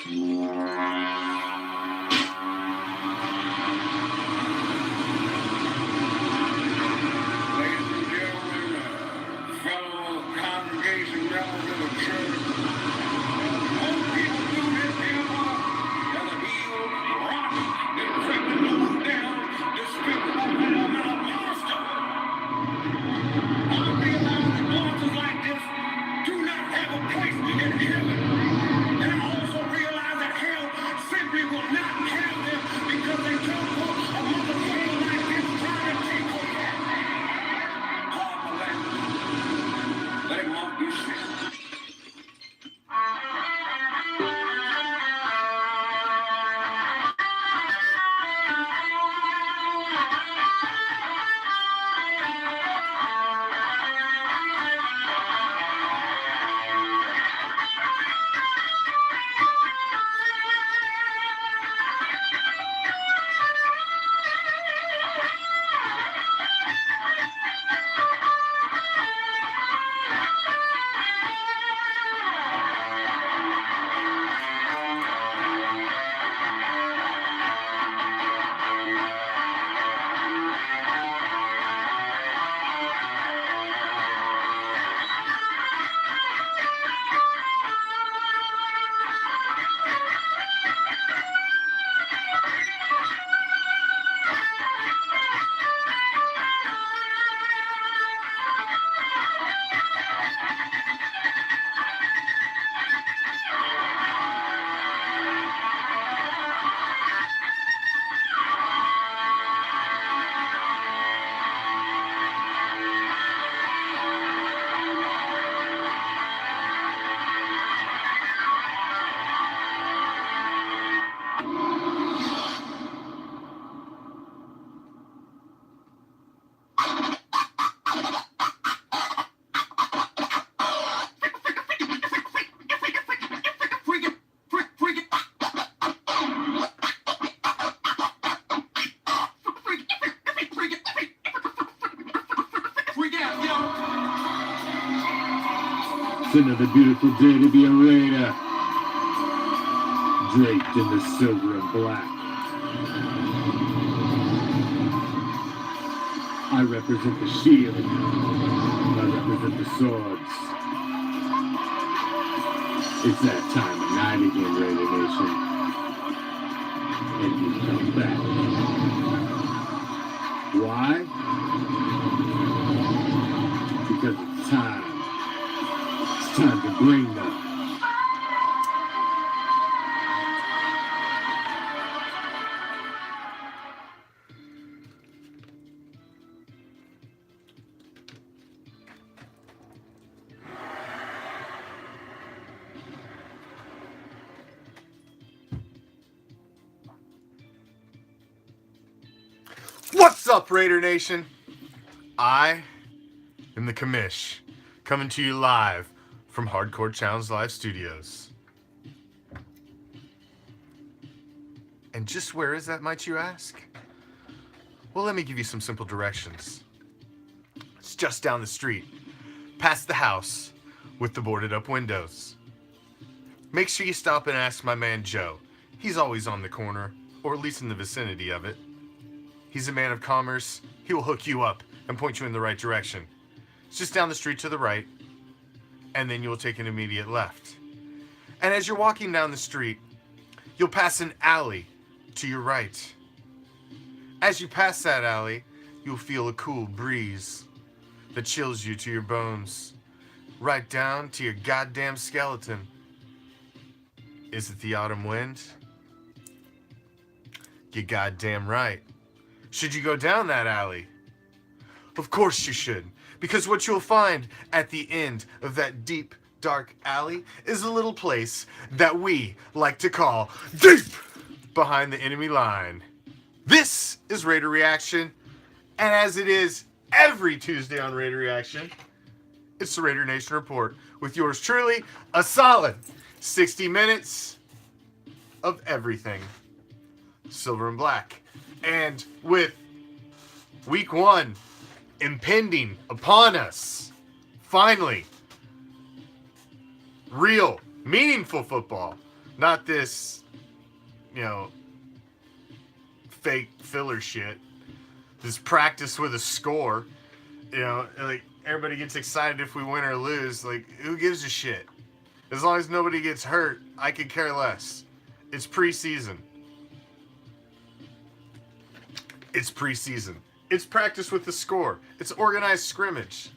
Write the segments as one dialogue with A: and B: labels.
A: fellow congregation members of the church, most people do this here, as a heel, rock, decrepit, low down, despicable, phenomenal monster. I realize that monsters like this do not have a place in heaven. And I also realize that hell simply will not have them because they come for a motherfucker like this trying to take over. Pardon my language. Let him off this shit.
B: It's another beautiful day to be a Raider, draped in the silver and black. I represent the shield, I represent the swords. It's that time of night again, Raider Nation, and you come back. Why? Because it's time. It's time to bring them.
C: What's up, Raider Nation? I am the Commish, coming to you live from Hardcore Challenge Live Studios. And just where is that, might you ask? Well, let me give you some simple directions. It's just down the street, past the house with the boarded up windows. Make sure you stop and ask my man Joe. He's always on the corner, or at least in the vicinity of it. He's a man of commerce. He will hook you up and point you in the right direction. It's just down the street to the right, and then you will take an immediate left. And as you're walking down the street, you'll pass an alley to your right. As you pass that alley, you'll feel a cool breeze that chills you to your bones, right down to your goddamn skeleton. Is it the autumn wind? You're goddamn right. Should you go down that alley? Of course you should, because what you'll find at the end of that deep, dark alley is a little place that we like to call deep behind the enemy line. This is Raider Reaction, and as it is every Tuesday on Raider Reaction, it's the Raider Nation Report with yours truly, a solid 60 minutes of everything silver and black. And with week 1 impending upon us, finally, real, meaningful football Not this, you know, fake filler shit. This practice with a score. You know, like, everybody gets excited if we win or lose. Like, who gives a shit? As long as nobody gets hurt, I could care less. It's preseason. It's preseason. It's practice with the score. It's organized scrimmage.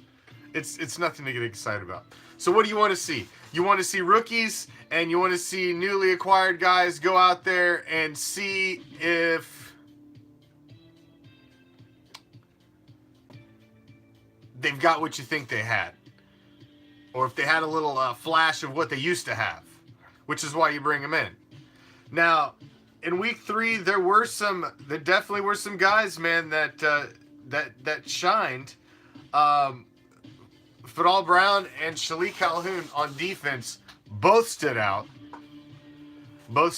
C: It's nothing to get excited about. So what do you want to see? You want to see rookies and you want to see newly acquired guys go out there and see if they've got what you think they had. Or if they had a little flash of what they used to have. Which is why you bring them in. Now, in week 3, there definitely were some guys, man, that shined. Fadal Brown and Shalik Calhoun on defense both stood out. I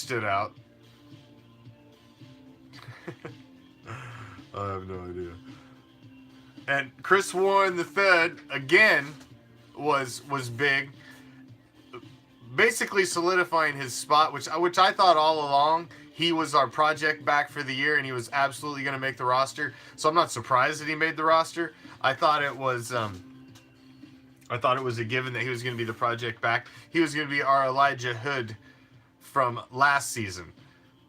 C: have no idea. And Chris Warren III again was big, basically solidifying his spot, which I thought all along he was our project back for the year, and he was absolutely going to make the roster. So I'm not surprised that he made the roster. I thought it was a given that he was going to be the project back. He was going to be our Elijah Hood from last season.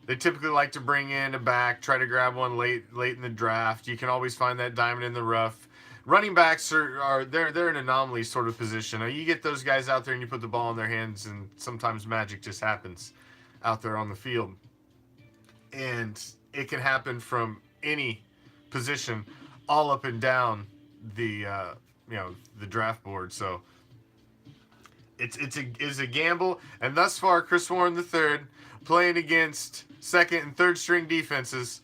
C: They typically like to bring in a back, try to grab one late in the draft. You can always find that diamond in the rough. Running backs are they're an anomaly sort of position. You get those guys out there and you put the ball in their hands, and sometimes magic just happens out there on the field. And it can happen from any position, all up and down the the draft board. So it's a gamble. And thus far, Chris Warren III playing against second and third string defenses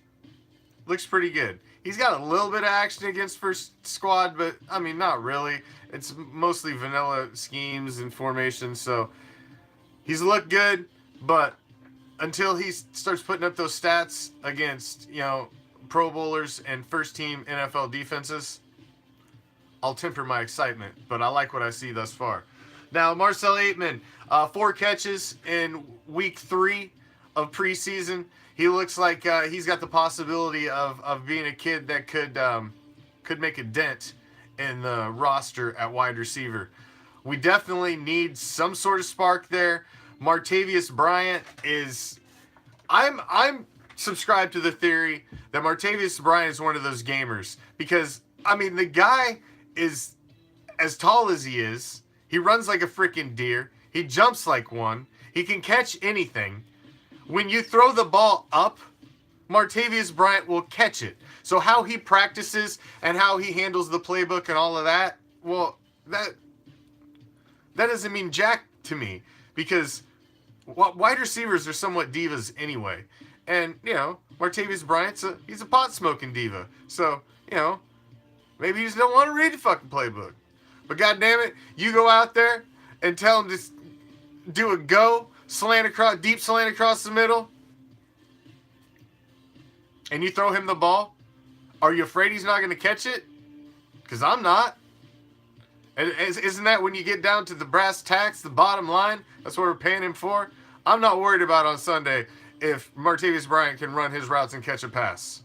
C: looks pretty good. He's got a little bit of action against first squad, but I mean, not really. It's mostly vanilla schemes and formations, so he's looked good, but until he starts putting up those stats against, Pro Bowlers and first team NFL defenses, I'll temper my excitement, but I like what I see thus far. Now, Marcel Aitman, 4 catches in week 3 of preseason. He looks like he's got the possibility of being a kid that could make a dent in the roster at wide receiver. We definitely need some sort of spark there. Martavius Bryant is... I'm subscribed to the theory that Martavius Bryant is one of those gamers. Because, I mean, the guy is as tall as he is. He runs like a freaking deer. He jumps like one. He can catch anything. When you throw the ball up, Martavius Bryant will catch it. So how he practices and how he handles the playbook and all of that, well, that doesn't mean jack to me, because wide receivers are somewhat divas anyway. And, Martavius Bryant's he's a pot-smoking diva. So, maybe you just don't want to read the fucking playbook. But goddammit, you go out there and tell him to do a go, deep slant across the middle, and you throw him the ball. Are you afraid he's not going to catch it? Because I'm not. And isn't that when you get down to the brass tacks, the bottom line? That's what we're paying him for. I'm not worried about on Sunday if Martavius Bryant can run his routes and catch a pass.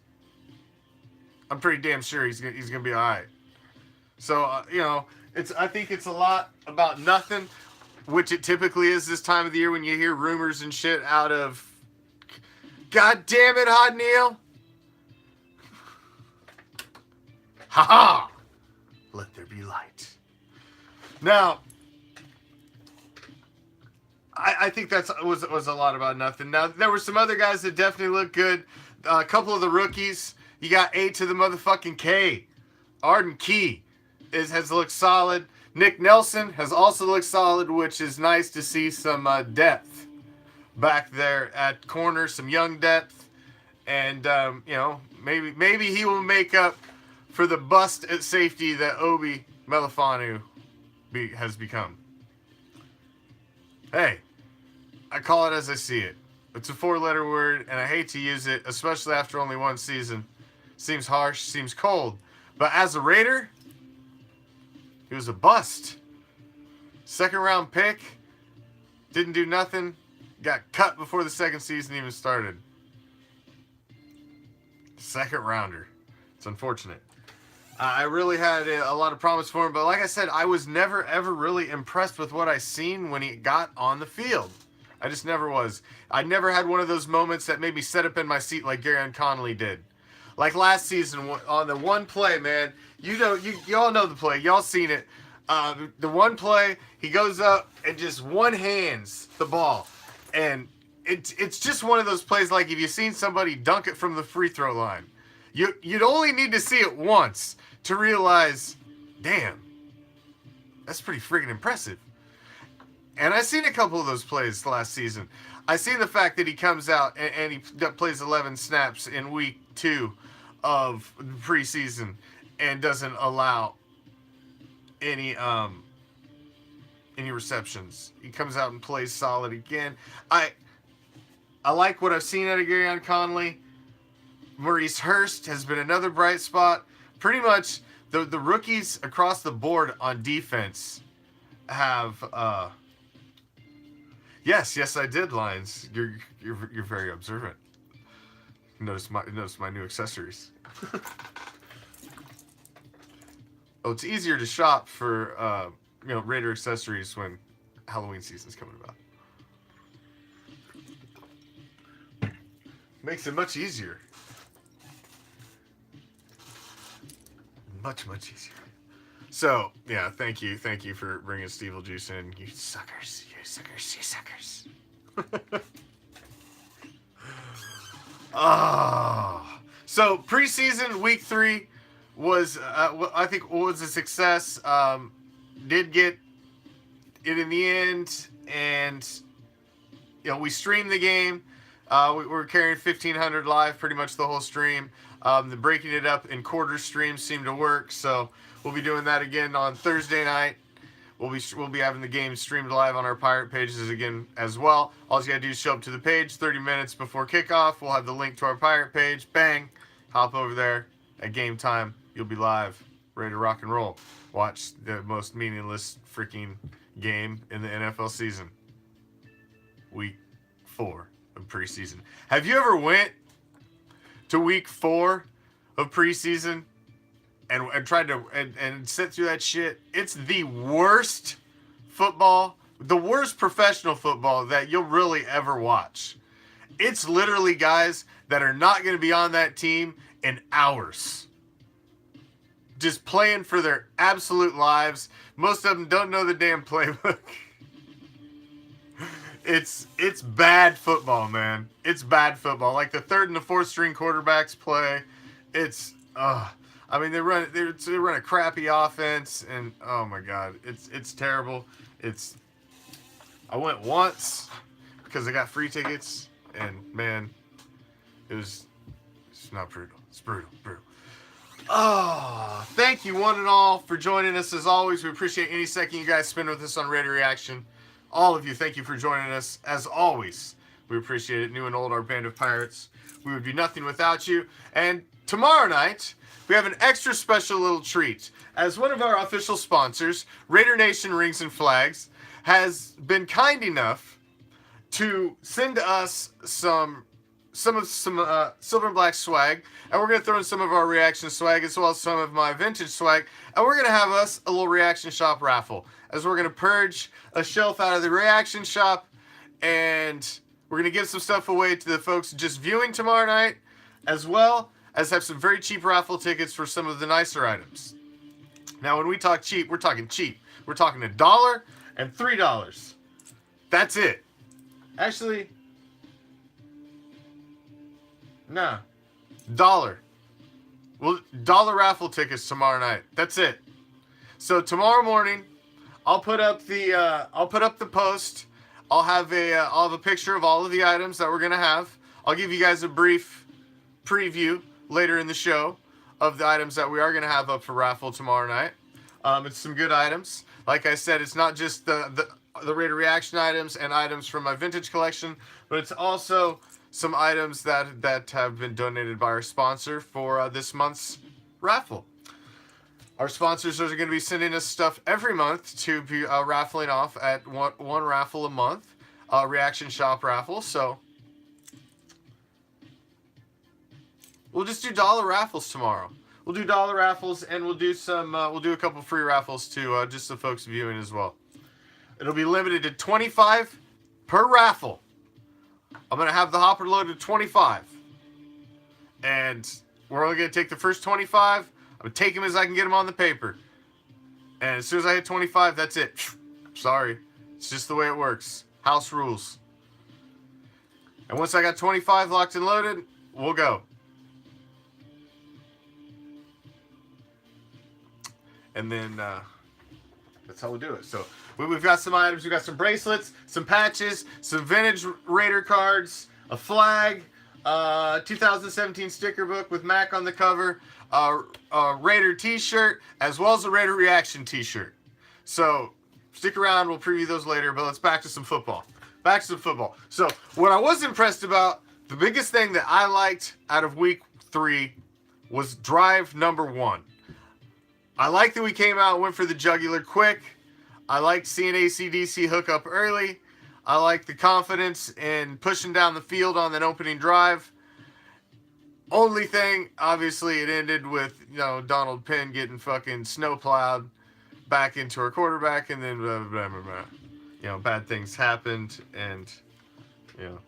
C: I'm pretty damn sure he's going to be all right. So, I think it's a lot about nothing, which it typically is this time of the year when you hear rumors and shit out of... God damn it, Hot Neil! Ha-ha! Let there be light. Now, I think that was a lot about nothing. Now, there were some other guys that definitely looked good. A couple of the rookies. You got A to the motherfucking K. Arden Key has looked solid. Nick Nelson has also looked solid, which is nice to see some depth back there at corner, some young depth. And, maybe he will make up for the bust at safety that Obi Melifanu has become. Hey, I call it as I see it. It's a 4-letter word, and I hate to use it, especially after only one season. Seems harsh, seems cold. But as a Raider, he was a bust. 2nd round pick. Didn't do nothing. got cut before the second season even started. Second rounder. It's unfortunate. I really had a lot of promise for him, but like I said, I was never ever really impressed with what I seen when he got on the field. I just never was. I never had one of those moments that made me sit up in my seat like Garyon Connolly did. Like last season on the one play, man. You all know the play. Y'all seen it. The one play, he goes up and just one hands the ball. And it's just one of those plays like if you've seen somebody dunk it from the free throw line. You'd only need to see it once to realize, damn, that's pretty friggin' impressive. And I seen a couple of those plays last season. I seen the fact that he comes out and he plays 11 snaps in week 2 of the preseason and doesn't allow any receptions. He comes out and plays solid again. I like what I've seen out of Garyon Connolly. Maurice Hurst has been another bright spot. Pretty much the rookies across the board on defense have Yes, I did, Lions. You're very observant. Notice my new accessories. Oh, it's easier to shop for Raider accessories when Halloween season's coming about. Makes it much easier. Much easier. So, yeah, thank you for bringing Steve Juice in. You suckers. So preseason week 3 was, I think, was a success. Did get it in the end, and we streamed the game. We were carrying 1,500 live pretty much the whole stream. The breaking it up in quarter streams seemed to work, so we'll be doing that again on Thursday night. We'll be having the game streamed live on our pirate pages again as well. All you gotta do is show up to the page 30 minutes before kickoff. We'll have the link to our pirate page. Bang! Hop over there at game time. You'll be live, ready to rock and roll. Watch the most meaningless freaking game in the NFL season. Week 4 of preseason. Have you ever went to week 4 of preseason and tried to and sit through that shit? It's the worst football, the worst professional football that you'll really ever watch. It's literally guys that are not going to be on that team in hours, just playing for their absolute lives. Most of them don't know the damn playbook. It's bad football, man. It's bad football. Like the 3rd and the 4th string quarterbacks play. It's I mean, they run a crappy offense, and oh my god, it's terrible. I went once because I got free tickets, and man, it's not brutal. It's brutal. Oh, thank you one and all for joining us as always. We appreciate any second you guys spend with us on Raider Reaction. All of you, thank you for joining us as always. We appreciate it, new and old, our band of pirates. We would be nothing without you. And tomorrow night, we have an extra special little treat. As one of our official sponsors, Raider Nation Rings and Flags, has been kind enough to send us some silver and black swag, and we're going to throw in some of our reaction swag as well as some of my vintage swag, and we're going to have us a little reaction shop raffle as we're going to purge a shelf out of the reaction shop, and we're going to give some stuff away to the folks just viewing tomorrow night, as well as have some very cheap raffle tickets for some of the nicer items. Now, when we talk cheap, we're talking cheap. We're talking $1 and $3. That's it. Actually, nah, $1. Well, $1 raffle tickets tomorrow night. That's it. So tomorrow morning, I'll put up the post. I'll have a picture of all of the items that we're gonna have. I'll give you guys a brief preview later in the show of the items that we are gonna have up for raffle tomorrow night. It's some good items. Like I said, it's not just the Raider Reaction items and items from my vintage collection, but it's also some items that have been donated by our sponsor for this month's raffle. Our sponsors are going to be sending us stuff every month to be raffling off at one raffle a month. reaction shop raffle. So we'll just do dollar raffles tomorrow. We'll do dollar raffles, and we'll do some. We'll do a couple free raffles to just the folks viewing as well. It'll be limited to 25 per raffle. I'm gonna have the hopper loaded to 25, and we're only gonna take the first 25. I'm gonna take them as I can get them on the paper, and as soon as I hit 25, that's it. Sorry, it's just the way it works. House rules. And once I got 25 locked and loaded, we'll go. And then that's how we do it. So we've got some items. We've got some bracelets, some patches, some vintage Raider cards, a flag, 2017 sticker book with Mac on the cover, a Raider t-shirt, as well as a Raider reaction t-shirt. So stick around. We'll preview those later. But let's back to some football. Back to some football. So what I was impressed about, the biggest thing that I liked out of week 3 was drive number 1. I like that we came out and went for the jugular quick. I liked seeing AC/DC hook up early. I like the confidence in pushing down the field on that opening drive. Only thing, obviously, it ended with, you know, Donald Penn getting fucking snowplowed back into our quarterback, and then blah, blah, blah, blah. You know, bad things happened, and, you know,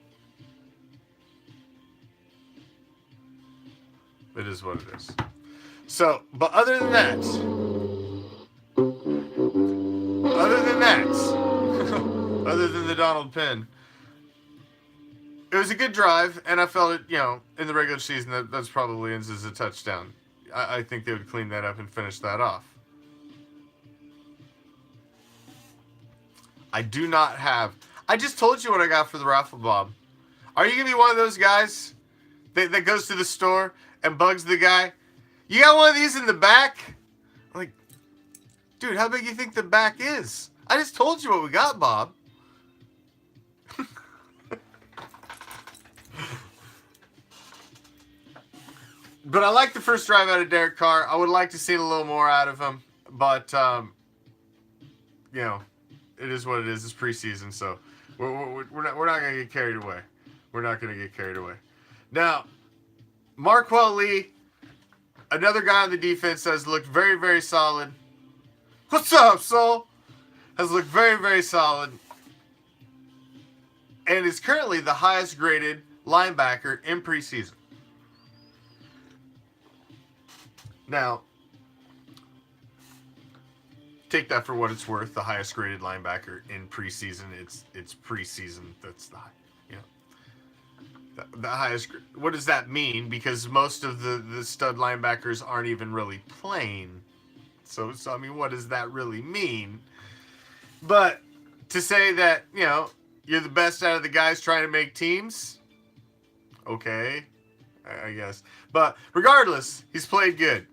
C: it is what it is. So, but other than that, other than the Donald Penn, it was a good drive, and I felt it, you know, in the regular season, that's probably ends as a touchdown. I think they would clean that up and finish that off. I do not have... I just told you what I got for the raffle, Bob. Are you going to be one of those guys that goes to the store and bugs the guy? You got one of these in the back? I'm like, dude, how big do you think the back is? I just told you what we got, Bob. But I like the first drive out of Derek Carr. I would like to see a little more out of him. But, you know, it is what it is. It's preseason, so we're not going to get carried away. We're not going to get carried away. Now, Marquell Lee, another guy on the defense, has looked very, very solid. What's up, Soul? Has looked very, very solid. And is currently the highest graded linebacker in preseason. Now, take that for what it's worth. The highest graded linebacker in preseason. It's preseason. That's the high, you know, the highest. What does that mean? Because most of the stud linebackers aren't even really playing. So I mean, what does that really mean? But to say that, you know, you're the best out of the guys trying to make teams, okay, I guess. But regardless, he's played good.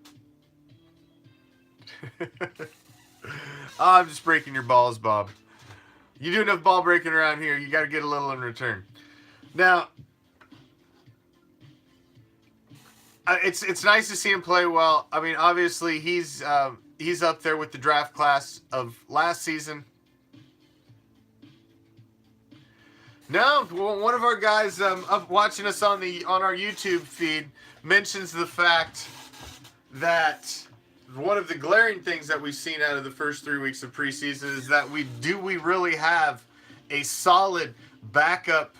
C: I'm just breaking your balls, Bob. You do enough ball breaking around here, you got to get a little in return. Now, it's nice to see him play well. I mean, obviously he's up there with the draft class of last season. No, one of our guys up watching us on our YouTube feed mentions the fact that one of the glaring things that we've seen out of the first 3 weeks of preseason is that we really have a solid backup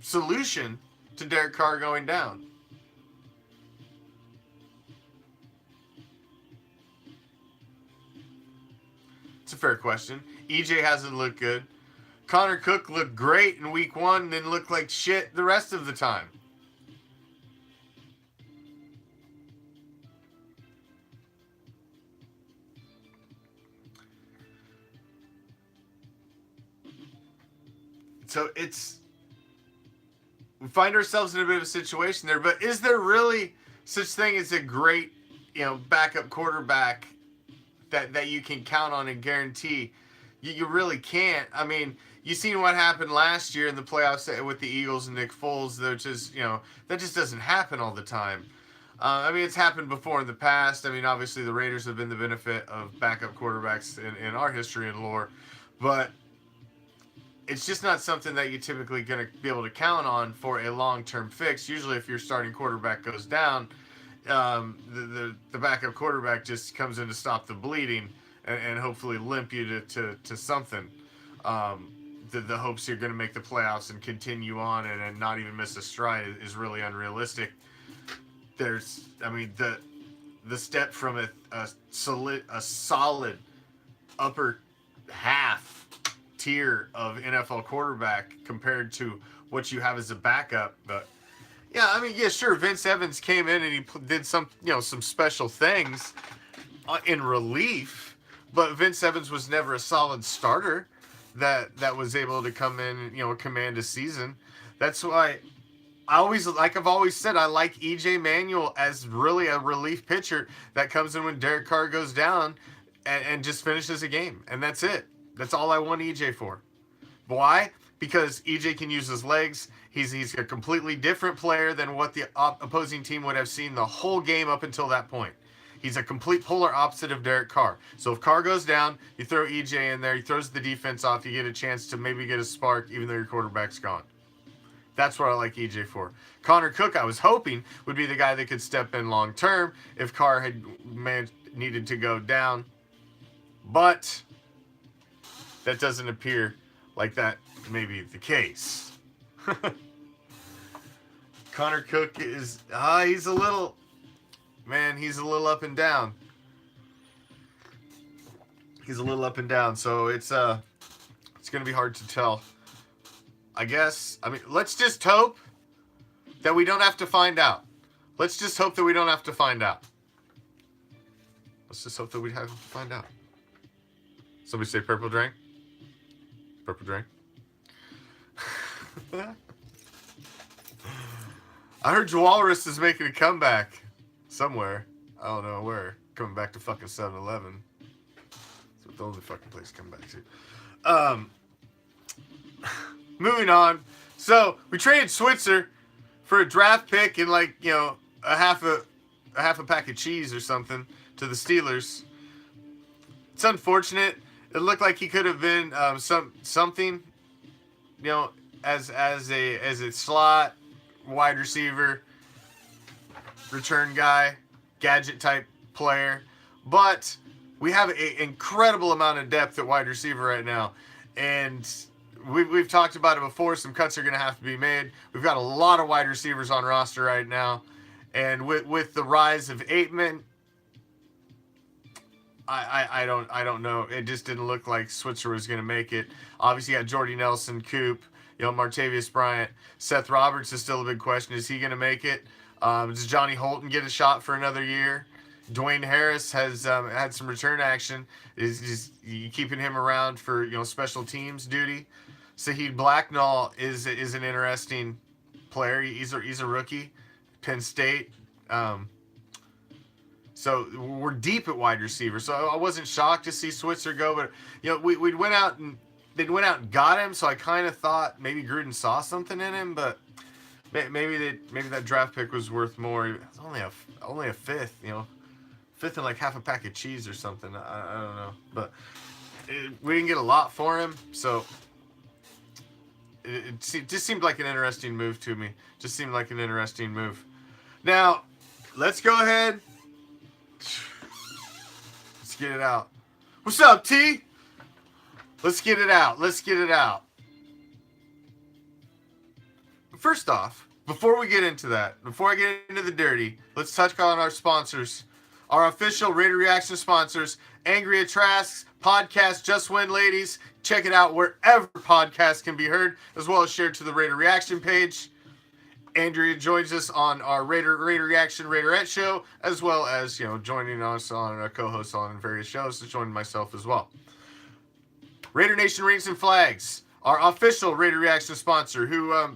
C: solution to Derek Carr going down. It's a fair question. EJ hasn't looked good. Connor Cook looked great in week 1 and then looked like shit the rest of the time. So we find ourselves in a bit of a situation there, but is there really such thing as a great, you know, backup quarterback that you can count on and guarantee? You really can't. I mean, you seen what happened last year in the playoffs with the Eagles and Nick Foles, which is, you know, that just doesn't happen all the time. I mean, it's happened before in the past. I mean, obviously the Raiders have been the benefit of backup quarterbacks in our history and lore. but it's just not something that you're typically going to be able to count on for a long-term fix. Usually, if your starting quarterback goes down, the backup quarterback just comes in to stop the bleeding and hopefully limp you to something. The hopes you're going to make the playoffs and continue on and not even miss a stride is really unrealistic. The step from a solid upper half tier of NFL quarterback compared to what you have as a backup. But yeah, sure, Vince Evans came in and he did some special things in relief, but Vince Evans was never a solid starter that was able to come in and command a season. That's why I've always said, I like EJ Manuel as really a relief pitcher that comes in when Derek Carr goes down and just finishes a game, and that's it. That's all I want EJ for. Why? Because EJ can use his legs. He's a completely different player than what the opposing team would have seen the whole game up until that point. He's a complete polar opposite of Derek Carr. So if Carr goes down, you throw EJ in there, he throws the defense off, you get a chance to maybe get a spark even though your quarterback's gone. That's what I like EJ for. Connor Cook, I was hoping, would be the guy that could step in long term if Carr had needed to go down. But that doesn't appear like that may be the case. Connor Cook is, he's a little up and down. He's a little up and down, so it's going to be hard to tell. I guess, let's just hope that we don't have to find out. Let's just hope that we don't have to find out. Let's just hope that we have to find out. Somebody say purple drink? Purple drink? I heard Walrus is making a comeback somewhere. I don't know where. Coming back to fucking 7-Eleven. That's the only fucking place to come back to. Moving on. So we traded Switzer for a draft pick and a half a pack of cheese or something to the Steelers. It's unfortunate. It looked like he could have been something, as a slot wide receiver, return guy, gadget type player. But we have an incredible amount of depth at wide receiver right now, and we've talked about it before. Some cuts are going to have to be made. We've got a lot of wide receivers on roster right now, and with the rise of Aitman, I don't know. It just didn't look like Switzer was going to make it. Obviously, you got Jordy Nelson, Coop, Martavius Bryant. Seth Roberts is still a big question. Is he going to make it? Does Johnny Holton get a shot for another year? Dwayne Harris has had some return action. Is you keeping him around for special teams duty? Saheed Blacknall is an interesting player. He's a rookie, Penn State. So we're deep at wide receiver. So I wasn't shocked to see Switzer go, but we went out and got him. So I kind of thought maybe Gruden saw something in him, but maybe that draft pick was worth more. It's only a fifth, fifth and like half a pack of cheese or something. I don't know, but we didn't get a lot for him. So it just seemed like an interesting move to me. Just seemed like an interesting move. Now let's go ahead. Let's get it out. What's up, T? Let's get it out. First off, before we get into that, before I get into the dirty, let's touch on our sponsors. Our official Raider Reaction sponsors, Angry at Trask, podcast Just Win Ladies. Check it out wherever podcasts can be heard, as well as shared to the Raider Reaction page. Andrea joins us on our Raider Reaction Raiderette show, as well as joining us on a co-host on various shows, to join myself as well. Raider Nation Rings and Flags, our official Raider Reaction sponsor, who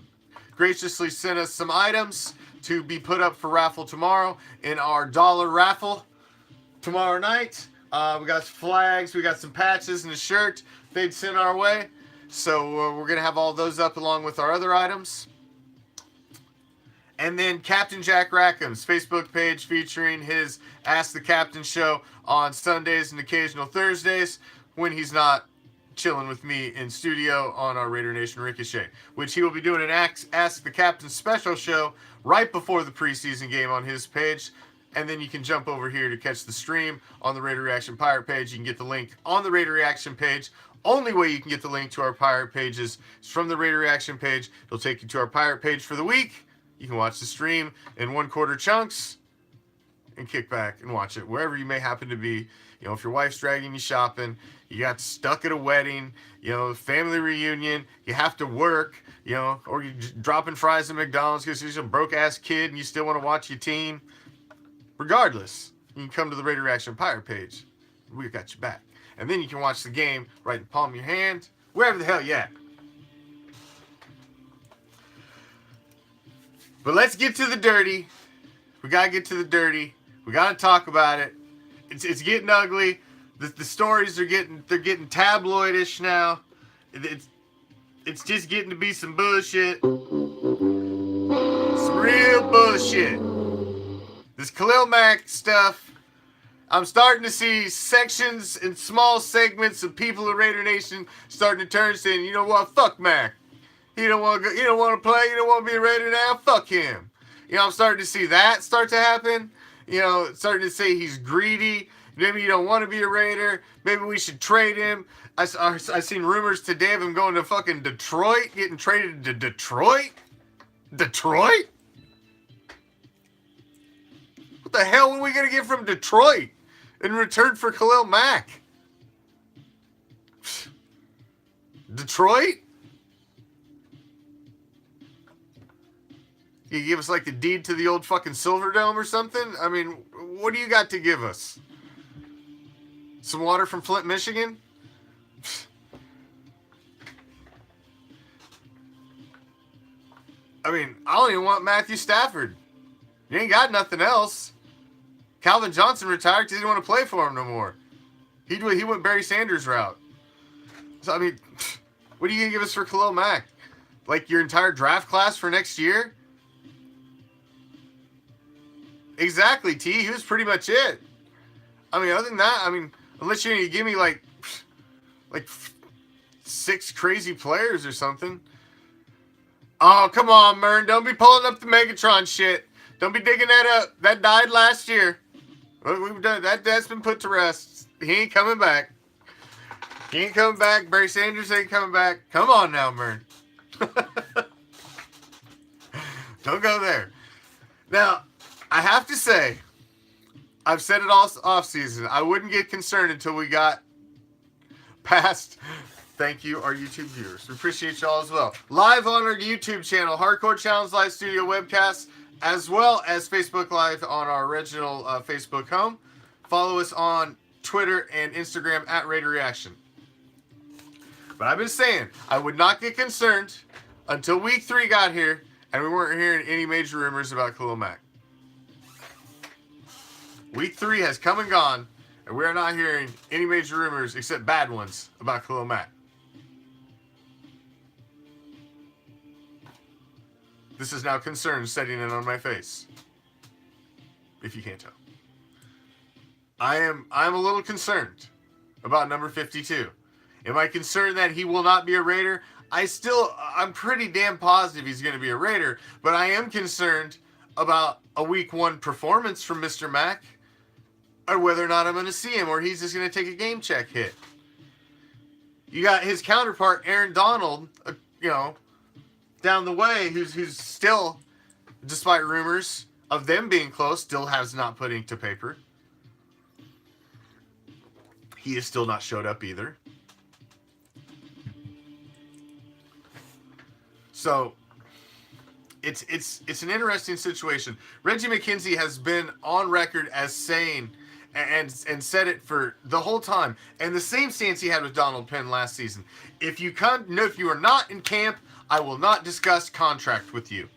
C: graciously sent us some items to be put up for raffle tomorrow in our dollar raffle tomorrow night. We got flags, we got some patches and a shirt they'd sent our way. So we're going to have all those up along with our other items. And then Captain Jack Rackham's Facebook page featuring his Ask the Captain show on Sundays and occasional Thursdays when he's not chilling with me in studio on our Raider Nation Ricochet, which he will be doing an Ask the Captain special show right before the preseason game on his page. And then you can jump over here to catch the stream on the Raider Reaction Pirate page. You can get the link on the Raider Reaction page. Only way you can get the link to our Pirate pages is from the Raider Reaction page. It'll take you to our Pirate page for the week. You can watch the stream in 1/4 chunks and kick back and watch it wherever you may happen to be. You know, if your wife's dragging you shopping, you got stuck at a wedding, you know, family reunion, you have to work, you know, or you're dropping fries at McDonald's because you're some broke-ass kid and you still want to watch your team. Regardless, you can come to the Raider Reaction Pirate page. We got your back. And then you can watch the game right in the palm of your hand, wherever the hell you at. But let's get to the dirty. We got to get to the dirty. We got to talk about it. It's getting ugly. The stories are getting tabloidish now. It's just getting to be some bullshit. Some real bullshit. This Khalil Mack stuff. I'm starting to see sections and small segments of people in Raider Nation starting to turn saying, you know what, fuck Mack. He don't want to play. He don't want to be a Raider now. Fuck him. You know, I'm starting to see that start to happen. You know, starting to say he's greedy. Maybe you don't want to be a Raider. Maybe we should trade him. I seen rumors today of him going to fucking Detroit, getting traded to Detroit. Detroit? What the hell are we going to get from Detroit in return for Khalil Mack? Detroit? You give us like the deed to the old fucking Silverdome or something? I mean, what do you got to give us? Some water from Flint, Michigan? I mean, I don't even want Matthew Stafford. You ain't got nothing else. Calvin Johnson retired because he didn't want to play for him no more. He went Barry Sanders route. So, I mean, what are you going to give us for Khalil Mack? Like your entire draft class for next year? Exactly, T. He was pretty much it. I mean, other than that, I mean, unless you're going to give me like 6 crazy players or something. Oh, come on, Mern. Don't be pulling up the Megatron shit. Don't be digging that up. That died last year. We've done that. That's been put to rest. He ain't coming back. He ain't coming back. Barry Sanders ain't coming back. Come on now, Mern. Don't go there. Now, I have to say, I've said it all off season. I wouldn't get concerned until we got past. Thank you, our YouTube viewers. We appreciate y'all as well. Live on our YouTube channel, Hardcore Challenge Live Studio webcast, as well as Facebook Live on our original Facebook home. Follow us on Twitter and Instagram at Raider Reaction. But I've been saying, I would not get concerned until week 3 got here and we weren't hearing any major rumors about Khalil Mack. Week 3 has come and gone, and we are not hearing any major rumors except bad ones about Khalil Mack. This is now concern setting in on my face. If you can't tell. I'm a little concerned about number 52. Am I concerned that he will not be a Raider? I'm pretty damn positive he's going to be a Raider, but I am concerned about a week 1 performance from Mr. Mack, or whether or not I'm going to see him, or he's just going to take a game check hit. You got his counterpart, Aaron Donald, down the way, who's still, despite rumors of them being close, still has not put ink to paper. He has still not showed up either. So, it's an interesting situation. Reggie McKenzie has been on record as saying, and said it for the whole time, and the same stance he had with Donald Penn last season. If you are not in camp, I will not discuss contract with you.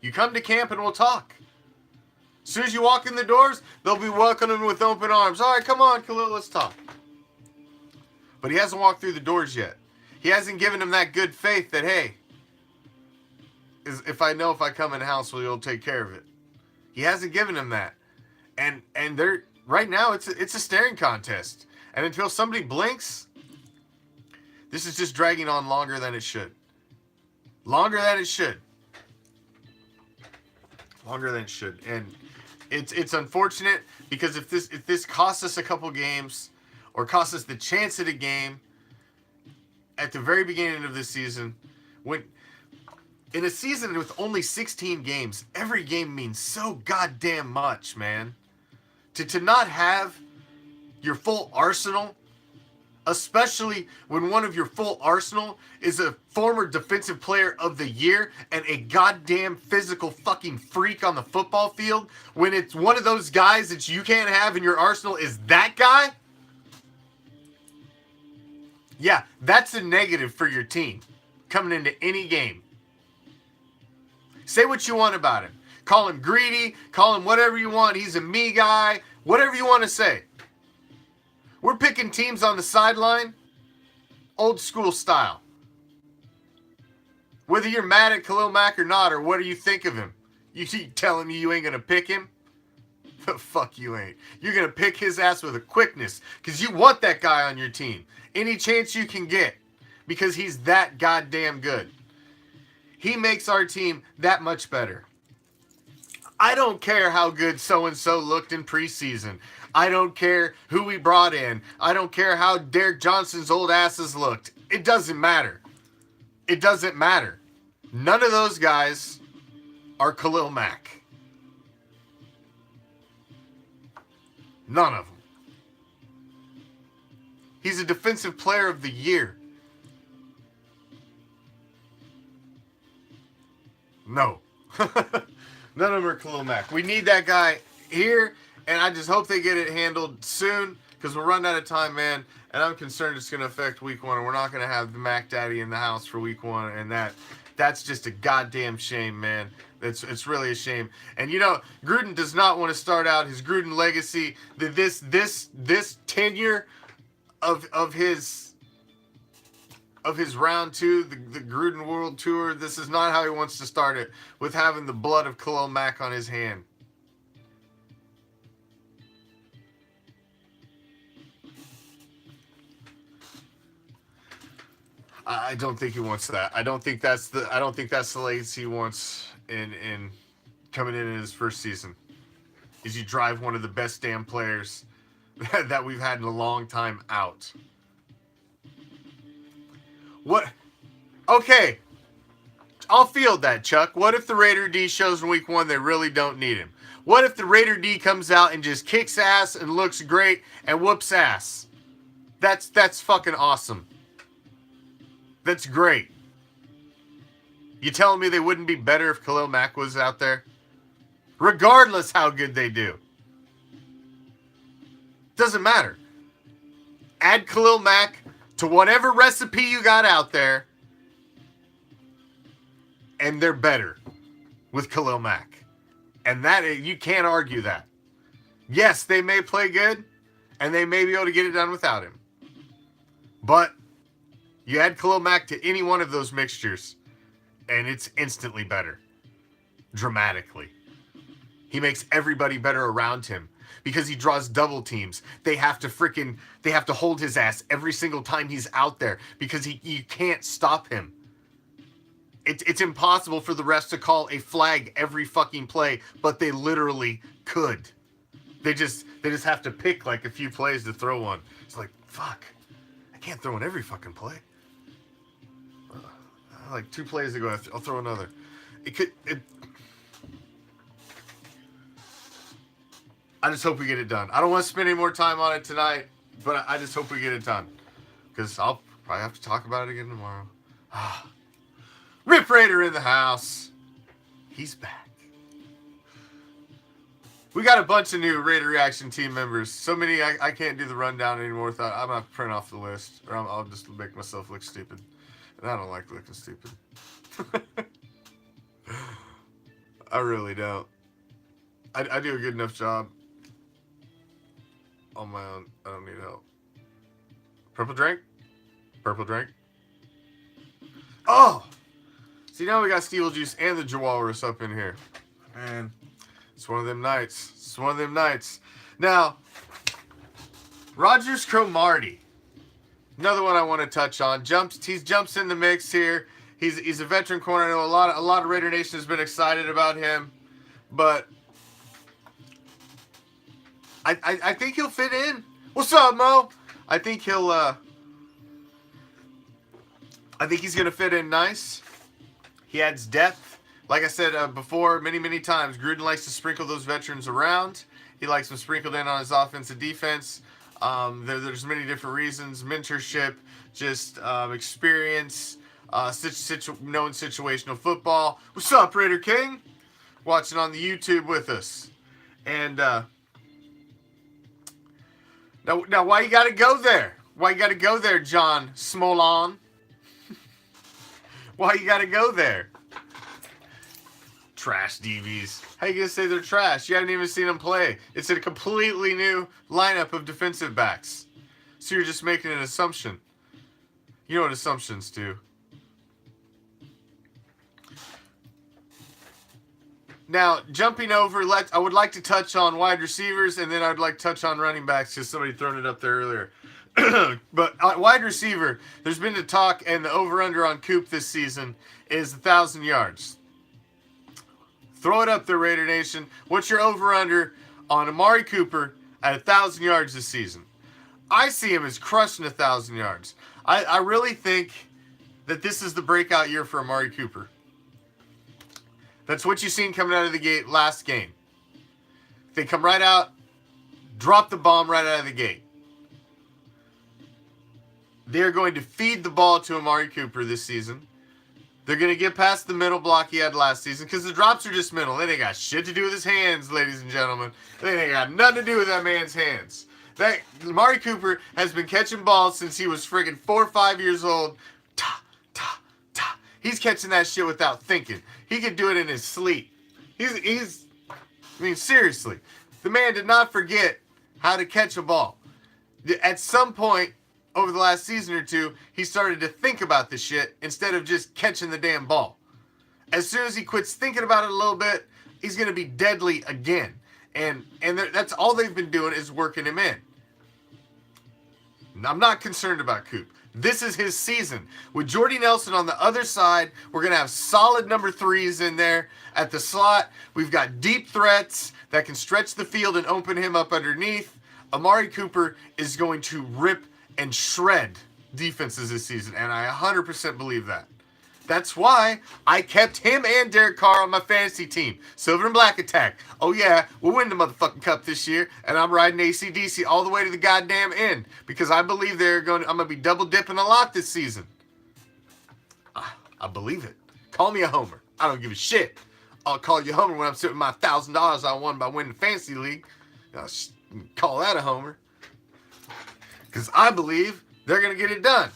C: You come to camp and we'll talk. As soon as you walk in the doors, they'll be welcoming with open arms. All right, come on, Khalil, let's talk. But he hasn't walked through the doors yet. He hasn't given him that good faith that, hey, if I come in the house, well, you'll take care of it. He hasn't given him that. And they're right now it's a staring contest. And until somebody blinks, This is just dragging on longer than it should. Longer than it should. Longer than it should. And it's unfortunate because if this costs us a couple games or costs us the chance at a game at the very beginning of this season, when in a season with only 16 games, every game means so goddamn much, man. To not have your full arsenal, especially when one of your full arsenal is a former defensive player of the year and a goddamn physical fucking freak on the football field, when it's one of those guys that you can't have in your arsenal is that guy, yeah, that's a negative for your team coming into any game. Say what you want about him. Call him greedy, call him whatever you want, he's a me guy, whatever you want to say. We're picking teams on the sideline, old school style. Whether you're mad at Khalil Mack or not, or what do you think of him? You keep telling me you ain't going to pick him? The fuck you ain't. You're going to pick his ass with a quickness because you want that guy on your team. Any chance you can get because he's that goddamn good. He makes our team that much better. I don't care how good so-and-so looked in preseason. I don't care who we brought in. I don't care how Derek Johnson's old asses looked. It doesn't matter. It doesn't matter. None of those guys are Khalil Mack. None of them. He's a defensive player of the year. No. None of them are Khalil Mack. We need that guy here, and I just hope they get it handled soon because we're running out of time, man. And I'm concerned it's going to affect week 1, and we're not going to have the Mac Daddy in the house for week 1, and that's just a goddamn shame, man. It's really a shame. And you know, Gruden does not want to start out his Gruden legacy. This tenure of his round 2, the Gruden World Tour, this is not how he wants to start it, with having the blood of Khalil Mack on his hand. I don't think he wants that. I don't think that's the legacy he wants in coming in his first season. Is you drive one of the best damn players that we've had in a long time out. What? Okay. I'll field that, Chuck. What if the Raider D shows in week 1 they really don't need him? What if the Raider D comes out and just kicks ass and looks great and whoops ass? That's fucking awesome. That's great. You telling me they wouldn't be better if Khalil Mack was out there? Regardless how good they do. Doesn't matter. Add Khalil Mack to whatever recipe you got out there, and they're better with Khalil Mack. And that, you can't argue that. Yes, they may play good, and they may be able to get it done without him. But you add Khalil Mack to any one of those mixtures, and it's instantly better. Dramatically. He makes everybody better around him because he draws double teams. They have to hold his ass every single time he's out there because you can't stop him. It's impossible for the refs to call a flag every fucking play, but they literally could. They just have to pick like a few plays to throw one. It's like, fuck, I can't throw one every fucking play. Like 2 plays ago, I'll throw another. I just hope we get it done. I don't want to spend any more time on it tonight, but I just hope we get it done. Because I'll probably have to talk about it again tomorrow. Rip Raider in the house. He's back. We got a bunch of new Raider Reaction team members. So many I can't do the rundown anymore. I'm going to have to print off the list. Or I'll just make myself look stupid. And I don't like looking stupid. I really don't. I do a good enough job on my own. I don't need help. Purple drink? Purple drink? Oh! See, now we got Steeple Juice and the Jawalrus up in here. Man, it's one of them nights. It's one of them nights. Now, Rogers Cromartie. Another one I want to touch on. He jumps in the mix here. He's a veteran corner. I know a lot of Raider Nation has been excited about him, but I think he'll fit in. What's up, Mo? I think he's gonna fit in nice. He adds depth. Like I said before, many times, Gruden likes to sprinkle those veterans around. He likes them sprinkled in on his offense and defense. There's many different reasons: mentorship, just experience, knowing situational football. What's up, Raider King? Watching on the YouTube with us. And now, why you got to go there? Why you got to go there, John Smolon? Why you got to go there? Trash DBs. How you gonna say they're trash? You haven't even seen them play. It's a completely new lineup of defensive backs. So you're just making an assumption. You know what assumptions do. Now, jumping over, I would like to touch on wide receivers, and then I'd like to touch on running backs, because somebody thrown it up there earlier. But wide receiver, there's been the talk, and the over-under on Coop this season is 1,000 yards. Throw it up there, Raider Nation. What's your over-under on Amari Cooper at 1,000 yards this season? I see him as crushing 1,000 yards. I really think that this is the breakout year for Amari Cooper. That's what you've seen coming out of the gate last game. They come right out, drop the bomb right out of the gate. They're going to feed the ball to Amari Cooper this season. They're going to get past the middle block he had last season, because the drops are just middle. They ain't got shit to do with his hands, ladies and gentlemen. They ain't got nothing to do with that man's hands. Amari Cooper has been catching balls since he was friggin' 4 or 5 years old. Ta, ta, ta. He's catching that shit without thinking. He could do it in his sleep. I mean, seriously. The man did not forget how to catch a ball. At some point over the last season or two, he started to think about this shit instead of just catching the damn ball. As soon as he quits thinking about it a little bit, he's going to be deadly again. And that's all they've been doing is working him in. I'm not concerned about Coop. This is his season. With Jordy Nelson on the other side, we're going to have solid number 3s in there at the slot. We've got deep threats that can stretch the field and open him up underneath. Amari Cooper is going to rip and shred defenses this season, and I 100% believe that. That's why I kept him and Derek Carr on my fantasy team. Silver and Black Attack. Oh yeah, we'll win the motherfucking cup this year, and I'm riding AC/DC all the way to the goddamn end, because I believe I'm going to be double dipping a lot this season. I believe it. Call me a homer. I don't give a shit. I'll call you a homer when I'm sitting my $1,000 I won by winning the fantasy league. I'll call that a homer. Because I believe they're going to get it done.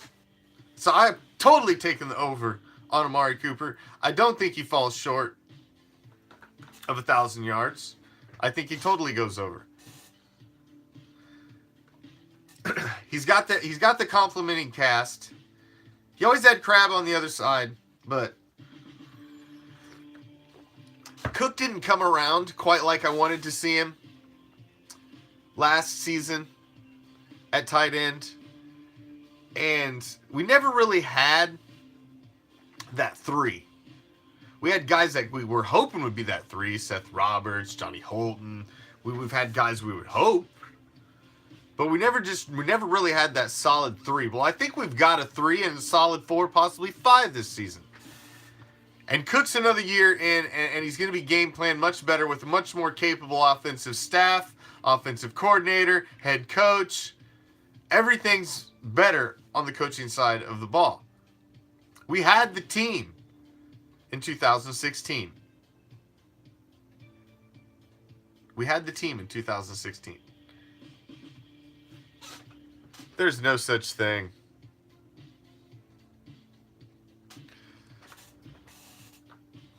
C: So I've totally taken the over on Amari Cooper. I don't think he falls short of 1,000 yards. I think he totally goes over. He's got the complimenting cast. He always had Crab on the other side, but Cook didn't come around quite like I wanted to see him last season at tight end, and we never really had that 3. We had guys that we were hoping would be that 3, Seth Roberts, Johnny Holton. We've had guys we would hope, but we never really had that solid 3. Well, I think we've got a 3 and a solid 4, possibly 5 this season. And Cook's another year in, and he's going to be game planned much better with a much more capable offensive staff, offensive coordinator, head coach. Everything's better on the coaching side of the ball. We had the team in 2016. We had the team in 2016. There's no such thing.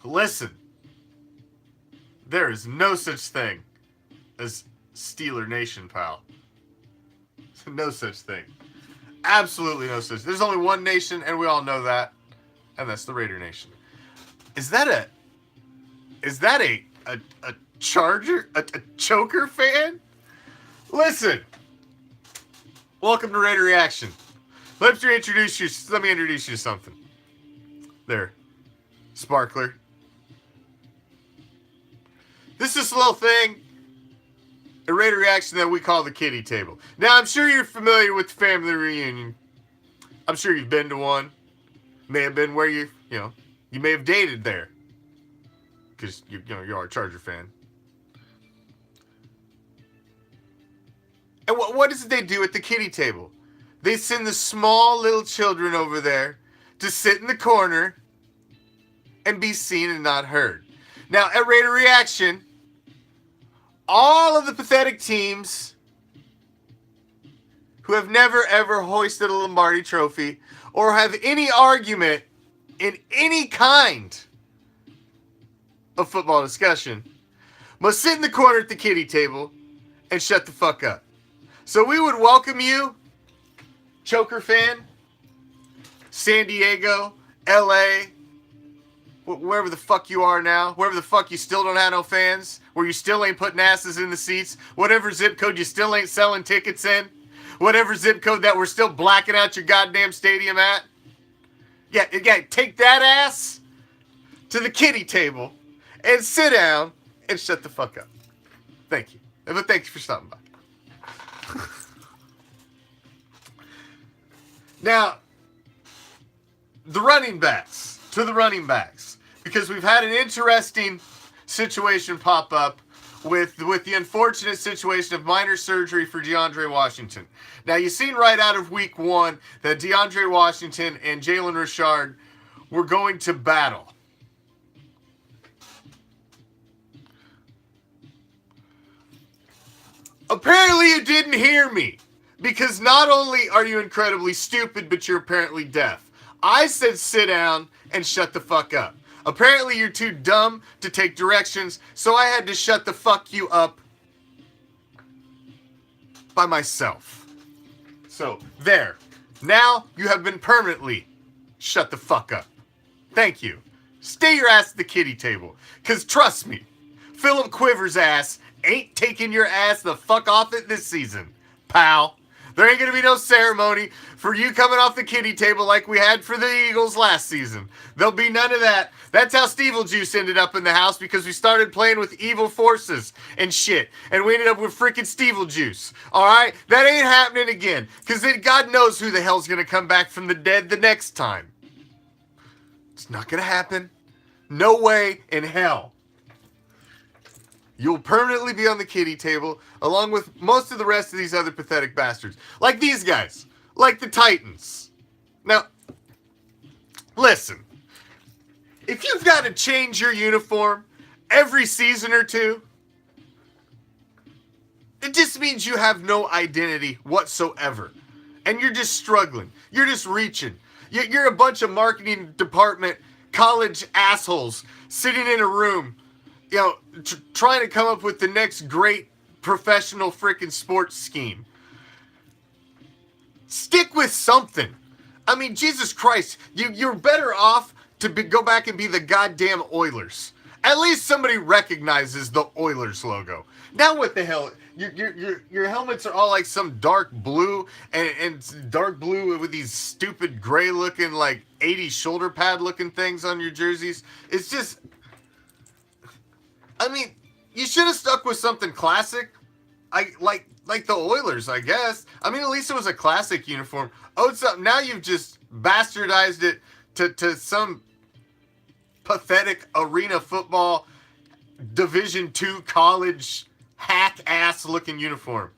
C: Listen, there is no such thing as Steeler Nation, pal. No such thing. Absolutely no such. There's only one nation, and we all know that, and that's the Raider Nation. Is that a Charger, a choker fan? Listen. Welcome to Raider Reaction. Let me introduce you to something. There. Sparkler. This is this little thing, a Raider reaction that we call the kitty table. Now, I'm sure you're familiar with the family reunion. I'm sure you've been to one. May have been where you may have dated there. Because, you are a Charger fan. And what does they do at the kitty table? They send the small little children over there to sit in the corner and be seen and not heard. Now, at Raider Reaction, all of the pathetic teams who have never ever hoisted a Lombardi trophy or have any argument in any kind of football discussion must sit in the corner at the kitty table and shut the fuck up. So we would welcome you, Choker fan, San Diego, LA, wherever the fuck you are now, wherever the fuck you still don't have no fans, where you still ain't putting asses in the seats, whatever zip code you still ain't selling tickets in, whatever zip code that we're still blacking out your goddamn stadium at. Yeah, take that ass to the kitty table and sit down and shut the fuck up. Thank you. But thank you for stopping by. Now, the running backs, because we've had an interesting situation pop up with the unfortunate situation of minor surgery for DeAndre Washington. Now, you've seen right out of week 1 that DeAndre Washington and Jalen Richard were going to battle. Apparently you didn't hear me, because not only are you incredibly stupid, but you're apparently deaf. I said sit down and shut the fuck up. Apparently you're too dumb to take directions, so I had to shut the fuck you up by myself. So, there. Now you have been permanently shut the fuck up. Thank you. Stay your ass at the kitty table, because trust me, Philip Quivers' ass ain't taking your ass the fuck off it this season, pal. There ain't gonna be no ceremony for you coming off the kitty table like we had for the Eagles last season. There'll be none of that. That's how Stevel Juice ended up in the house, because we started playing with evil forces and shit. And we ended up with freaking Stevel Juice. Alright? That ain't happening again. Because God knows who the hell's gonna come back from the dead the next time. It's not gonna happen. No way in hell. You'll permanently be on the kitty table, along with most of the rest of these other pathetic bastards. Like these guys. Like the Titans. Now, listen. If you've got to change your uniform every season or two, it just means you have no identity whatsoever. And you're just struggling. You're just reaching. You're a bunch of marketing department college assholes sitting in a room, trying to come up with the next great professional freaking sports scheme. Stick with something. I mean, Jesus Christ, you're better off to go back and be the goddamn Oilers. At least somebody recognizes the Oilers logo. Now what the hell? Your helmets are all like some dark blue and dark blue with these stupid gray looking like 80s shoulder pad looking things on your jerseys. It's just, I mean, you should have stuck with something classic. Like the Oilers, I guess. I mean, at least it was a classic uniform. Oh, now you've just bastardized it to some pathetic arena football Division II college hack ass looking uniform.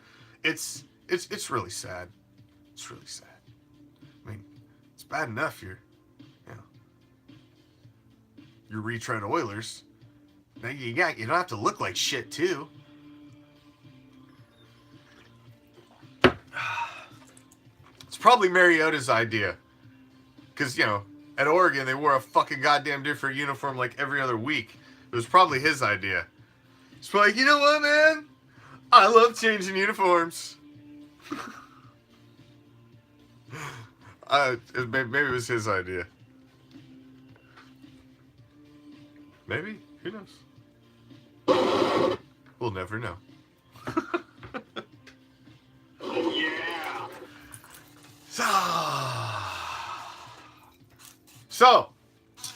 C: It's really sad. It's really sad. I mean, it's bad enough you're retread Oilers. Now you don't have to look like shit too. It's probably Mariota's idea. Because, at Oregon, they wore a fucking goddamn different uniform like every other week. It was probably his idea. It's like, you know what, man? I love changing uniforms. Maybe it was his idea. Maybe? Who knows? We'll never know. So,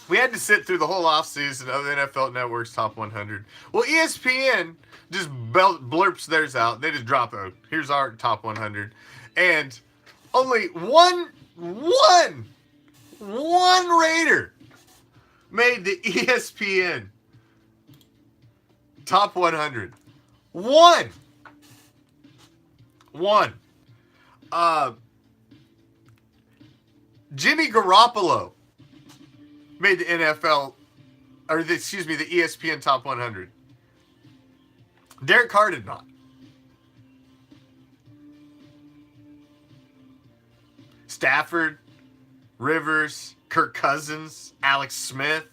C: we had to sit through the whole offseason of the NFL Network's Top 100. Well, ESPN just blurps theirs out. They just drop out. Here's our Top 100. And only one Raider made the ESPN Top 100. One. Jimmy Garoppolo made the the ESPN Top 100. Derek Carr did not. Stafford, Rivers, Kirk Cousins, Alex Smith.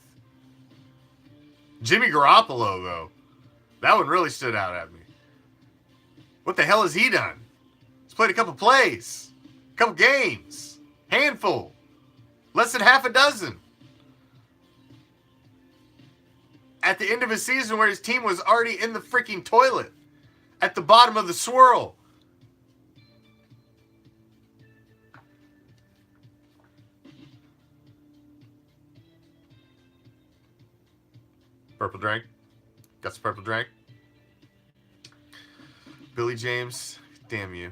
C: Jimmy Garoppolo, though, that one really stood out at me. What the hell has he done? He's played a couple plays, a couple games, handful, less than half a dozen. At the end of a season where his team was already in the freaking toilet, at the bottom of the swirl. Purple drink. Got some purple drink. Billy James, damn you.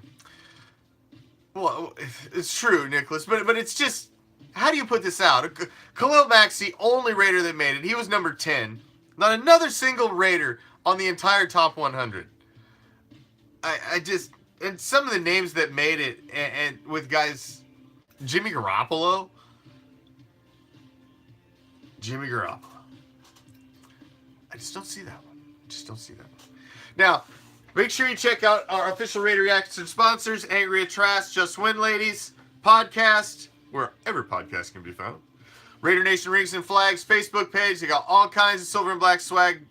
C: Well, it's true, Nicholas, but it's just, how do you put this out? Khalil Mack's the only Raider that made it. He was number 10. Not another single Raider on the entire Top 100. I just, and some of the names that made it, and with guys, Jimmy Garoppolo. I just don't see that one. Now, make sure you check out our official Raider Reaction sponsors, Angry at Trash, Just Win Ladies, podcast, wherever podcasts can be found. Raider Nation Rings and Flags Facebook page. They got all kinds of silver and black swag,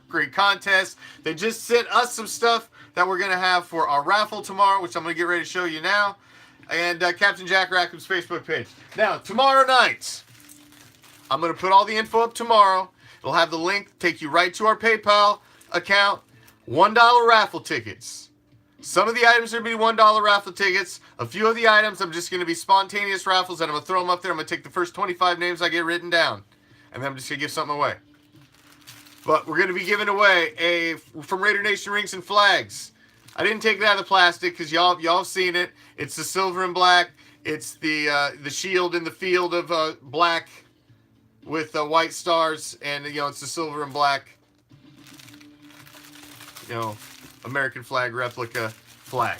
C: great contests. They just sent us some stuff that we're going to have for our raffle tomorrow, which I'm going to get ready to show you now. And Captain Jack Rackham's Facebook page. Now, tomorrow night, I'm going to put all the info up tomorrow. It'll have the link, take you right to our PayPal account. $1 raffle tickets. Some of the items are going to be $1 raffle tickets. A few of the items I'm just going to be spontaneous raffles, and I'm going to throw them up there. I'm going to take the first 25 names I get written down, and then I'm just going to give something away. But we're going to be giving away from Raider Nation Rings and Flags. I didn't take it out of the plastic because y'all have seen it. It's the silver and black. It's the shield in the field of black with white stars, and it's the silver and black. American flag replica flag.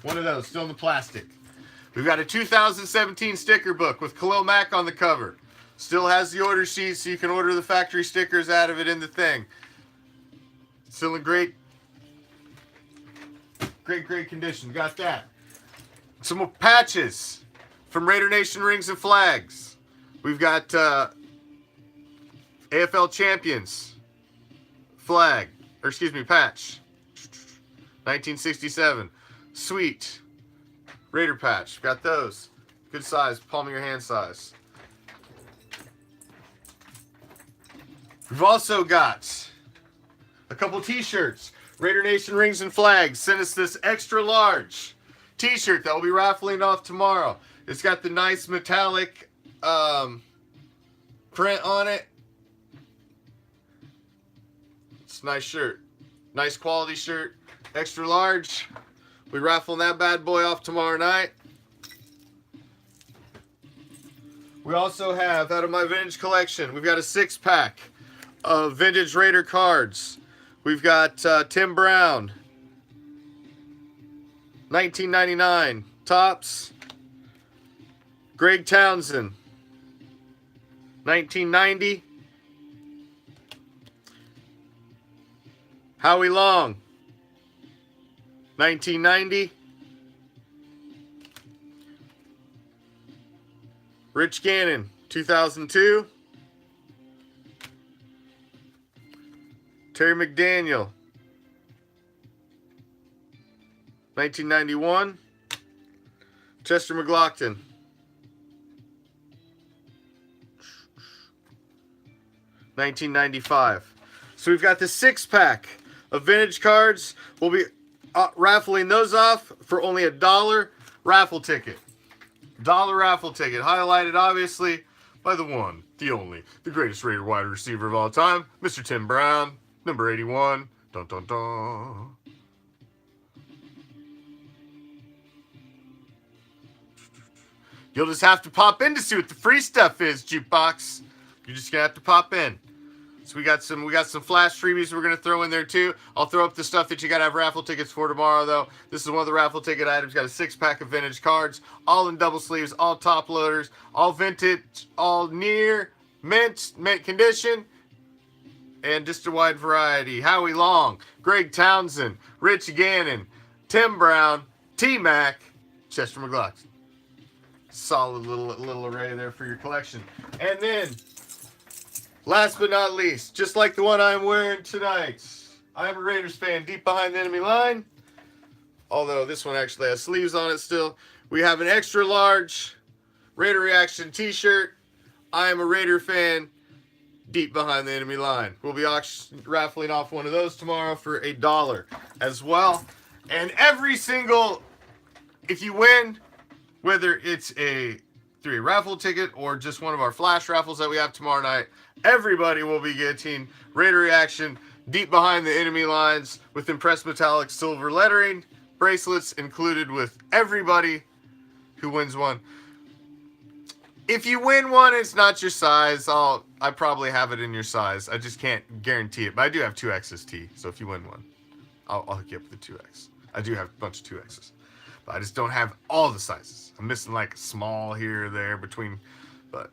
C: One of those, still in the plastic. We've got a 2017 sticker book with Khalil Mack on the cover. Still has the order sheet, so you can order the factory stickers out of it in the thing. Still in great condition. Got that. Some more patches from Raider Nation Rings and Flags. We've got AFL Champions flag. Patch. 1967. Sweet. Raider patch. Got those. Good size. Palm of your hand size. We've also got a couple t-shirts. Raider Nation Rings and Flags sent us this extra large t-shirt that we'll be raffling off tomorrow. It's got the nice metallic print on it. It's a nice shirt. Nice quality shirt. Extra large. We raffling that bad boy off tomorrow night. We also have, out of my vintage collection, we've got a 6-pack of vintage Raider cards. We've got Tim Brown, 1999, Topps. Greg Townsend, 1990. Howie Long, 1990. Rich Gannon, 2002. Terry McDaniel, 1991. Chester McLaughlin, 1995. So we've got the 6-pack of vintage cards. We'll be raffling those off for only $1. raffle ticket. Dollar raffle ticket. Highlighted, obviously, by the one, the only, the greatest Raider wide receiver of all time, Mr. Tim Brown, number 81. Dun, dun, dun. You'll just have to pop in to see what the free stuff is, Jukebox. You're just gonna have to pop in. So we got some flash freebies we're gonna throw in there too. I'll throw up the stuff that you gotta have raffle tickets for tomorrow though. This is one of the raffle ticket items. Got a 6-pack of vintage cards, all in double sleeves, all top loaders, all vintage, all near mint condition, and just a wide variety. Howie Long, Greg Townsend, Rich Gannon, Tim Brown, T-Mac, Chester McLaughlin. Solid little array there for your collection. And then, last but not least, just like the one I'm wearing tonight, I'm a Raiders fan deep behind the enemy line. Although this one actually has sleeves on it still. We have an extra large Raider Reaction t-shirt. I am a Raider fan deep behind the enemy line. We'll be raffling off one of those tomorrow for $1 as well. And every single, if you win, whether it's through a raffle ticket or just one of our flash raffles that we have tomorrow night, everybody will be getting Raider Reaction deep behind the enemy lines with impressed metallic silver lettering, bracelets included with everybody who wins one. If you win one, it's not your size. I probably have it in your size. I just can't guarantee it. But I do have 2XS, so if you win one, I'll hook you up with the 2X. I do have a bunch of 2Xs. But I just don't have all the sizes. I'm missing like a small here or there between, but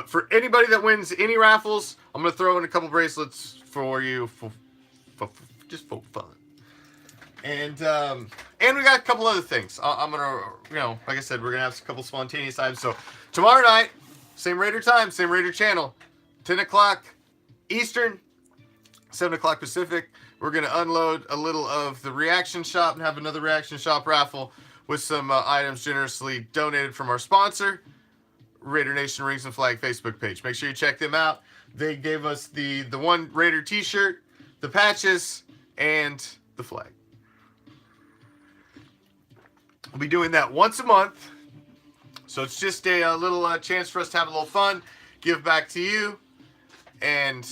C: for anybody that wins any raffles, I'm gonna throw in a couple bracelets for you just for fun. And we got a couple other things. I'm gonna, like I said, we're gonna have a couple spontaneous items. So tomorrow night, same Raider time, same Raider channel, 10 o'clock Eastern, 7 o'clock Pacific. We're going to unload a little of the Reaction Shop and have another Reaction Shop raffle with some items generously donated from our sponsor, Raider Nation Rings and Flag Facebook page. Make sure you check them out. They gave us the one Raider t-shirt, the patches, and the flag. We'll be doing that once a month. So it's just a little chance for us to have a little fun, give back to you, and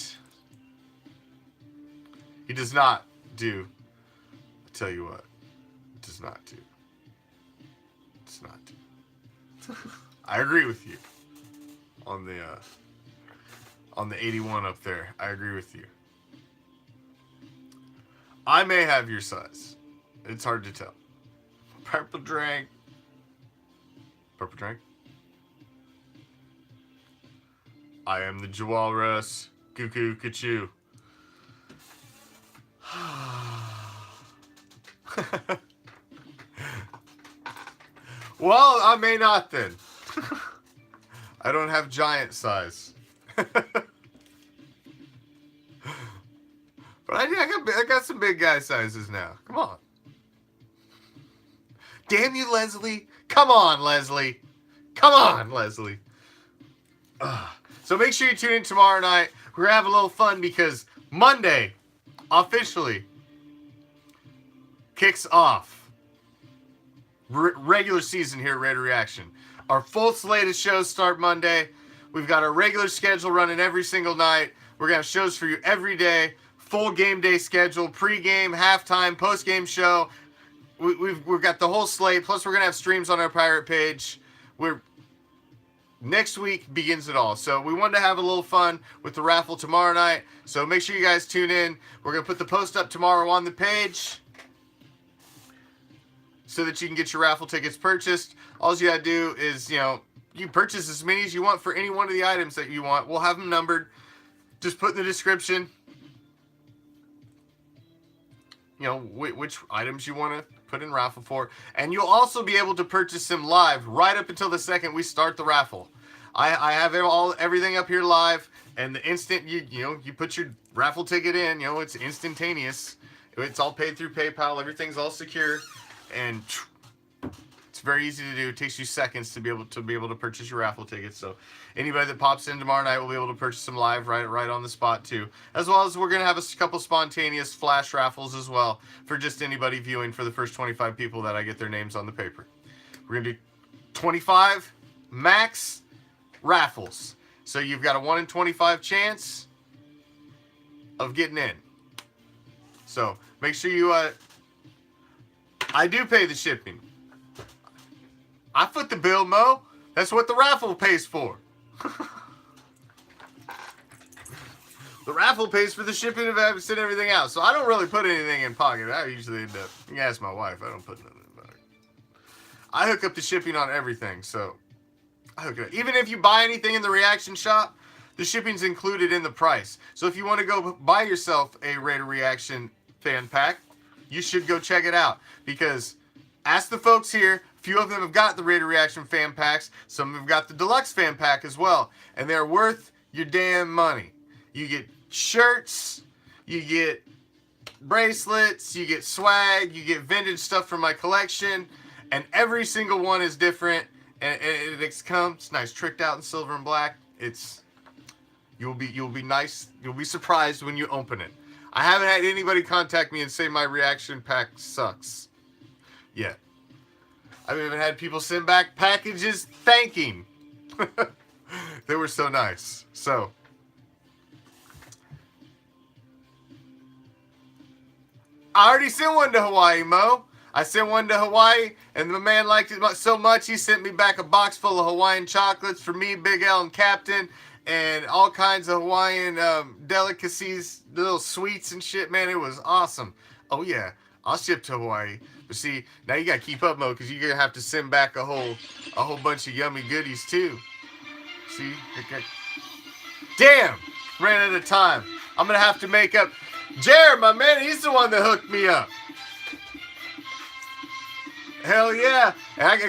C: he does not do, I tell you what, does not do. Does not do. I agree with you on the 81 up there. I agree with you. I may have your size. It's hard to tell. Purple drink. Purple drink. I am the Jawalrus. Cuckoo, Kachoo. Well, I may not then. I don't have giant size. But I got some big guy sizes now. Come on. Damn you, Leslie. Come on, Leslie. Come on, Leslie. So make sure you tune in tomorrow night. We're going to have a little fun because Monday officially kicks off regular season here at Raider Reaction. Our full slate of shows start Monday. We've got our regular schedule running every single night. We're going to have shows for you every day. Full game day schedule, pre-game, halftime, post-game show. We've got the whole slate. Plus, we're going to have streams on our pirate page. Next week begins it all. So we wanted to have a little fun with the raffle tomorrow night. So make sure you guys tune in. We're going to put the post up tomorrow on the page so that you can get your raffle tickets purchased. All you got to do is, you purchase as many as you want for any one of the items that you want. We'll have them numbered. Just put in the description, which items you want to put in raffle for. And you'll also be able to purchase them live right up until the second we start the raffle. I have everything up here live, and the instant you put your raffle ticket in, it's instantaneous. It's all paid through PayPal. Everything's all secure, and it's very easy to do. It takes you seconds to be able to purchase your raffle tickets. So anybody that pops in tomorrow night will be able to purchase them live right on the spot too. As well as we're gonna have a couple spontaneous flash raffles as well for just anybody viewing for the first 25 people that I get their names on the paper. We're gonna do 25 max raffles. So you've got a 1 in 25 chance of getting in. So make sure you I do pay the shipping. I foot the bill, Mo. That's what the raffle pays for. The raffle pays for the shipping of everything out. So I don't really put anything in pocket. I usually end up, you can ask my wife, I don't put nothing in pocket. I hook up the shipping on everything, so I hook it up. Even if you buy anything in the Reaction shop, the shipping's included in the price. So if you want to go buy yourself a Raider Reaction fan pack, you should go check it out. Because ask the folks here, a few of them have got the Raider Reaction fan packs. Some of them have got the deluxe fan pack as well. And they're worth your damn money. You get shirts, you get bracelets, you get swag, you get vintage stuff from my collection. And every single one is different. And it comes nice, tricked out in silver and black. You'll be nice. You'll be surprised when you open it. I haven't had anybody contact me and say my reaction pack sucks yet. I've even had people send back packages thanking. They were so nice. So I already sent one to Hawaii, Mo. I sent one to Hawaii, and the man liked it so much he sent me back a box full of Hawaiian chocolates for me, Big L, and Captain, and all kinds of Hawaiian delicacies, little sweets and shit. Man, it was awesome. Oh yeah, I'll ship to Hawaii. But see, now you gotta keep up, Mo, because you're gonna have to send back a whole bunch of yummy goodies too. See, okay. Damn, ran out of time. I'm gonna have to make up. Jared, my man, he's the one that hooked me up. Hell yeah.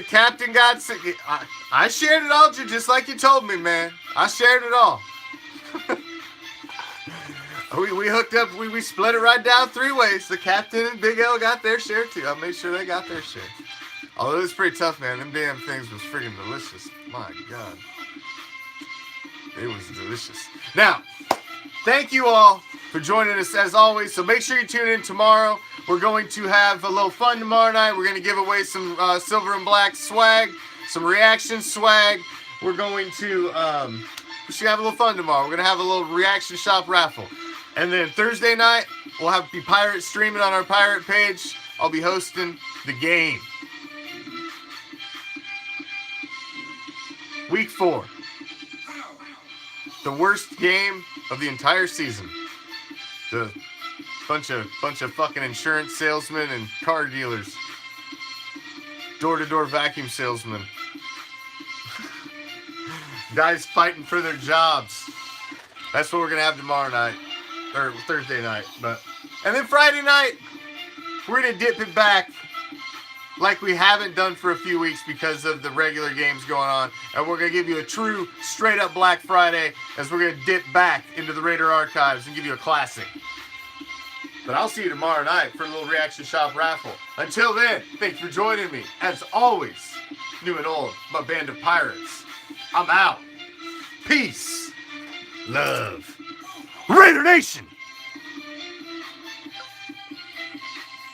C: Captain got sick. I shared it all, just like you told me, man. I shared it all. we hooked up. We split it right down 3 ways. The Captain and Big L got their share, too. I made sure they got their share. Although it was pretty tough, man. Them damn things was freaking delicious. My God. It was delicious. Now, thank you all for joining us as always. So make sure you tune in tomorrow. We're going to have a little fun tomorrow night. We're going to give away some silver and black swag, some reaction swag. We're going to we should have a little fun tomorrow. We're going to have a little reaction shop raffle. And then Thursday night, we'll have the pirate streaming on our pirate page. I'll be hosting the game. Week 4. The worst game of the entire season. The bunch of fucking insurance salesmen and car dealers. Door-to-door vacuum salesmen. Guys fighting for their jobs. That's what we're gonna have tomorrow night. Or Thursday night. And then Friday night, we're gonna dip it back like we haven't done for a few weeks because of the regular games going on. And we're going to give you a true, straight-up Black Friday as we're going to dip back into the Raider archives and give you a classic. But I'll see you tomorrow night for a little Reaction Shop raffle. Until then, thanks for joining me. As always, new and old, my band of pirates. I'm out. Peace. Love. Raider Nation!